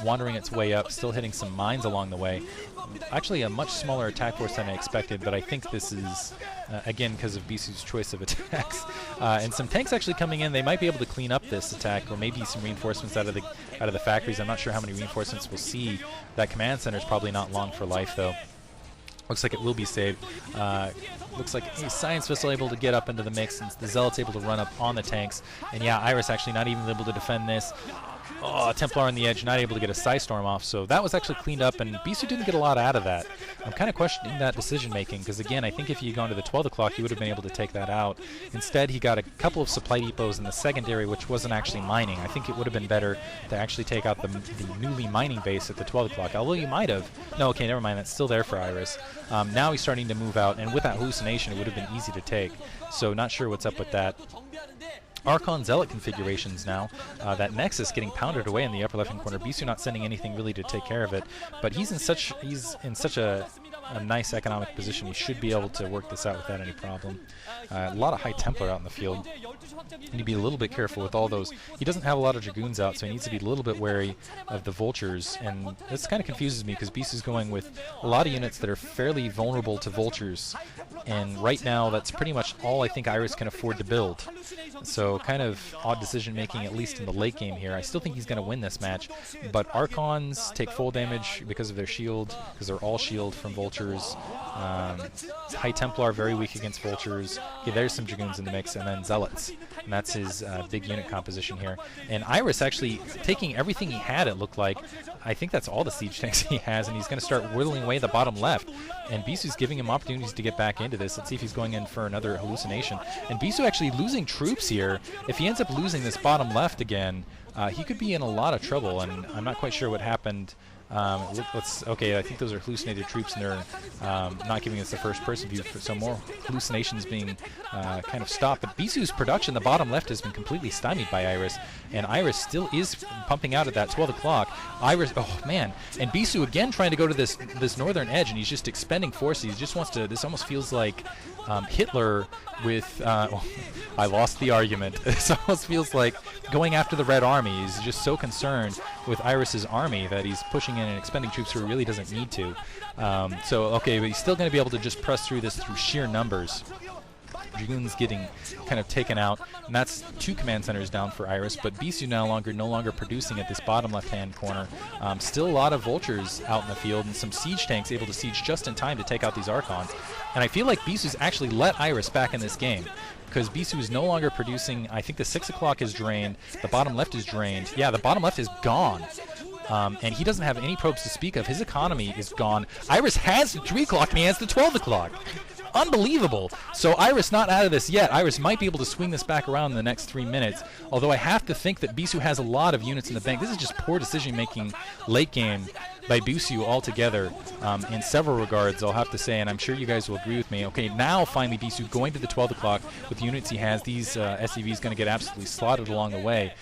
wandering its way up, still hitting some mines along the way. Actually, a much smaller attack force than I expected, but I think this is, again, because of Bisu's choice of attacks. And some tanks actually coming in. They might be able to clean up this attack, or maybe some reinforcements out of the factories. I'm not sure how many reinforcements we'll see. That command center is probably not long for life, though. Looks like it will be saved. Looks like a Science Vessel able to get up into the mix, and the Zealot's able to run up on the tanks. And yeah, Iris actually not even able to defend this. Oh, Templar on the edge, not able to get a Psystorm off. So that was actually cleaned up, and Bisu didn't get a lot out of that. I'm kind of questioning that decision-making, because again, I think if he had gone to the 12 o'clock, he would have been able to take that out. Instead, he got a couple of supply depots in the secondary, which wasn't actually mining. I think it would have been better to actually take out the newly mining base at the 12 o'clock, although you might have. No, okay, never mind, that's still there for Iris. Now he's starting to move out, and with that hallucination, it would have been easy to take. So not sure what's up with that. Archon Zealot configurations now. That Nexus getting pounded away in the upper left-hand corner. Bisu not sending anything really to take care of it, but he's in such a nice economic position. He should be able to work this out without any problem. A lot of High Templar out in the field. You need to be a little bit careful with all those. He doesn't have a lot of Dragoons out, so he needs to be a little bit wary of the Vultures, and this kind of confuses me because Bisu's going with a lot of units that are fairly vulnerable to Vultures, and right now that's pretty much all I think Iris can afford to build. So kind of odd decision making, at least in the late game here. I still think he's going to win this match, but Archons take full damage because of their shield, because they're all shield from Vultures. High Templar very weak against Vultures. Okay, there's some Dragoons in the mix, and then Zealots. And that's his big unit composition here. And Iris actually taking everything he had, it looked like. I think that's all the siege tanks he has, and he's going to start whittling away the bottom left. And Bisu's giving him opportunities to get back into this. Let's see if he's going in for another hallucination. And Bisu actually losing troops here. If he ends up losing this bottom left again, he could be in a lot of trouble, and I'm not quite sure what happened. Okay, I think those are hallucinated troops, and they're not giving us the first-person view, so more hallucinations being kind of stopped. But Bisu's production, the bottom left, has been completely stymied by Iris, and Iris still is pumping out at that 12 o'clock. Iris, oh man, and Bisu again trying to go to this northern edge, and he's just expending forces. He just wants to. This almost feels like Hitler with. Well, I lost the argument. This almost feels like going after the Red Army. He's just so concerned with Iris's army that he's pushing in and expending troops who he really doesn't need to. Okay, but he's still going to be able to just press through this through sheer numbers. Dragoons getting kind of taken out, and that's 2 command centers down for Iris, but Bisu no longer producing at this bottom left-hand corner. Still a lot of Vultures out in the field, and some siege tanks able to siege just in time to take out these Archons. And I feel like Bisu's actually let Iris back in this game, because Bisu is no longer producing. I think the 6 o'clock is drained, the bottom left is drained. Yeah, the bottom left is gone. And he doesn't have any probes to speak of. His economy is gone. Iris has the 3 o'clock, and he has the 12 o'clock. Unbelievable. So Iris not out of this yet. Iris might be able to swing this back around in the next 3 minutes, although I have to think that Bisu has a lot of units in the bank. This is just poor decision-making late game by Bisu altogether in several regards, I'll have to say, and I'm sure you guys will agree with me. Okay, now finally Bisu going to the 12 o'clock with the units he has. These SCVs going to get absolutely slaughtered along the way.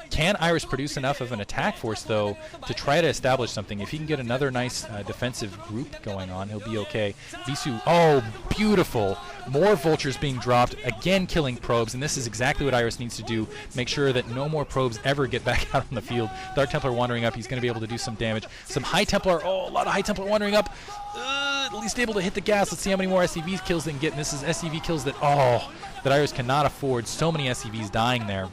Can Iris produce enough of an attack force, though, to try to establish something? If he can get another nice defensive group going on, he'll be okay. Bisu, oh, beautiful. More Vultures being dropped, again killing probes, and this is exactly what Iris needs to do. Make sure that no more probes ever get back out on the field. Dark Templar wandering up, he's going to be able to do some damage. Some High Templar, oh, a lot of High Templar wandering up. At least able to hit the gas. Let's see how many more SCVs kills they can get, and this is SCV kills that, that Iris cannot afford. So many SCVs dying there.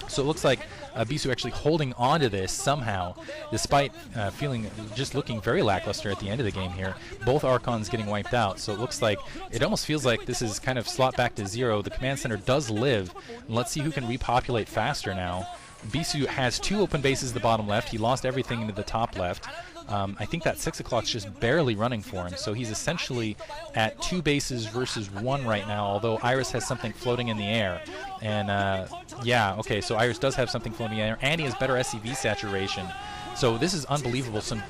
So it looks like Bisu actually holding on to this somehow, despite looking very lackluster at the end of the game here. Both Archons getting wiped out, so it looks like, it almost feels like this is kind of slot back to 0. The command center does live, and let's see who can repopulate faster now. Bisu has 2 open bases at the bottom left. He lost everything into the top left. I think that 6 o'clock's just barely running for him, so he's essentially at 2 bases versus 1 right now, although Iris has something floating in the air. And yeah, okay, so Iris does have something floating in the air, and he has better SCV saturation. So this is unbelievable. Some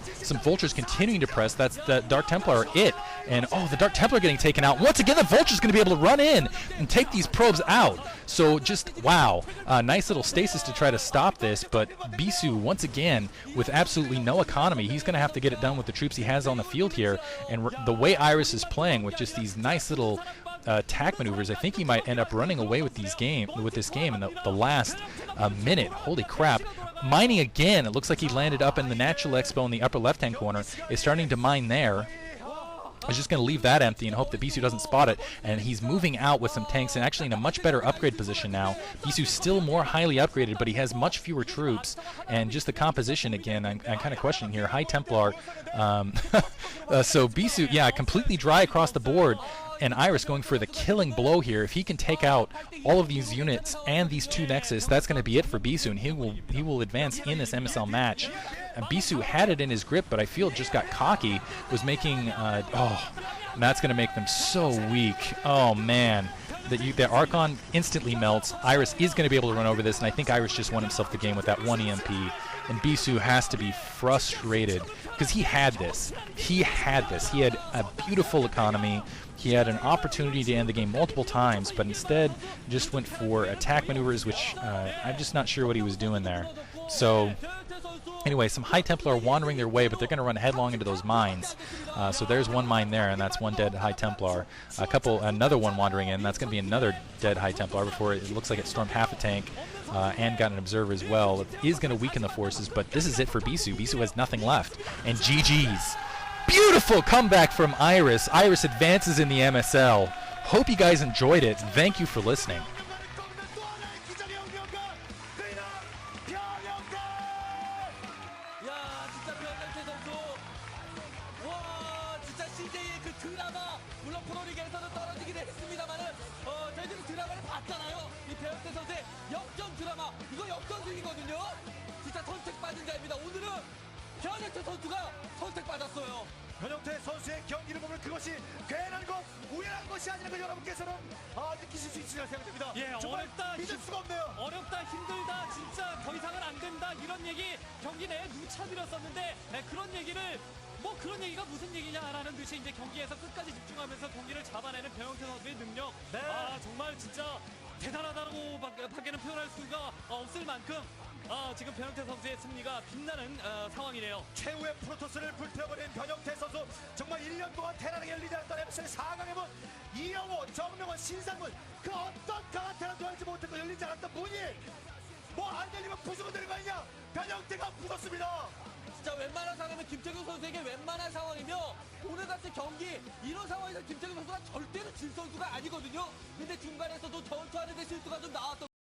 Vultures continuing to press. That's the Dark Templar it. And the Dark Templar getting taken out. Once again, the Vulture's going to be able to run in and take these probes out. So just, wow. Nice little stasis to try to stop this. But Bisu, once again, with absolutely no economy, he's going to have to get it done with the troops he has on the field here. And the way Iris is playing with just these nice little attack maneuvers, I think he might end up running away with this game in the last a minute. Holy crap. Mining again. It looks like he landed up in the Natural Expo in the upper left-hand corner. Is starting to mine there. I was just going to leave that empty and hope that Bisu doesn't spot it. And he's moving out with some tanks and actually in a much better upgrade position now. Bisu's still more highly upgraded, but he has much fewer troops. And just the composition, again, I'm kind of questioning here. High Templar. So Bisu, yeah, completely dry across the board. And Iris going for the killing blow here. If he can take out all of these units and these 2 Nexus, that's going to be it for Bisu, and he will advance in this MSL match. And Bisu had it in his grip, but I feel just got cocky. Was making that's going to make them so weak. Oh man, that Archon instantly melts. Iris is going to be able to run over this, and I think Iris just won himself the game with that 1 EMP. And Bisu has to be frustrated because he had this. He had a beautiful economy. He had an opportunity to end the game multiple times, but instead just went for attack maneuvers, which I'm just not sure what he was doing there. So anyway, some High Templar are wandering their way, but they're going to run headlong into those mines. So there's 1 mine there, and that's 1 dead High Templar. Another one wandering in. That's going to be another dead High Templar before it looks like it stormed half a tank and got an observer as well. It is going to weaken the forces, but this is it for Bisu. Bisu has nothing left, and GG's. Beautiful comeback from Iris. Iris advances in the MSL. Hope you guys enjoyed it. Thank you for listening. 변형태 선수의 경기를 보면 그것이 괜한 것, 우연한 것이 아니라는 걸 여러분께서는 느끼실 수 있으리라 생각됩니다. 예, 정말 믿을 수가 없네요. 어렵다, 힘들다, 진짜 더 이상은 안 된다 이런 얘기 경기 내에 누차드렸었는데 그런 얘기를 그런 얘기가 무슨 얘기냐라는 듯이 이제 경기에서 끝까지 집중하면서 경기를 잡아내는 변형태 선수의 능력, 네. 정말 진짜 대단하다고 밖에는 표현할 수가 없을 만큼 지금 변형태 선수의 승리가 빛나는 상황이네요. 최후의 프로토스를 불태워버린 변형태 선수, 정말 1년 동안 테란에게 열리지 않았던 MSL 4강의 문, 이영호, 정명원, 신상문, 그 어떤 강한 테란도 열지 못했고 열리지 않았던 문이 안 열리면 부수고 되는 거 아니냐. 변형태가 부쉈습니다. 진짜 웬만한 상황이면 김태균 선수에게 웬만한 상황이며 오늘같이 경기 이런 상황에서 김태균 선수가 절대로 질 선수가 아니거든요. 근데 중간에서도 전투하는 데 실수가 좀 나왔던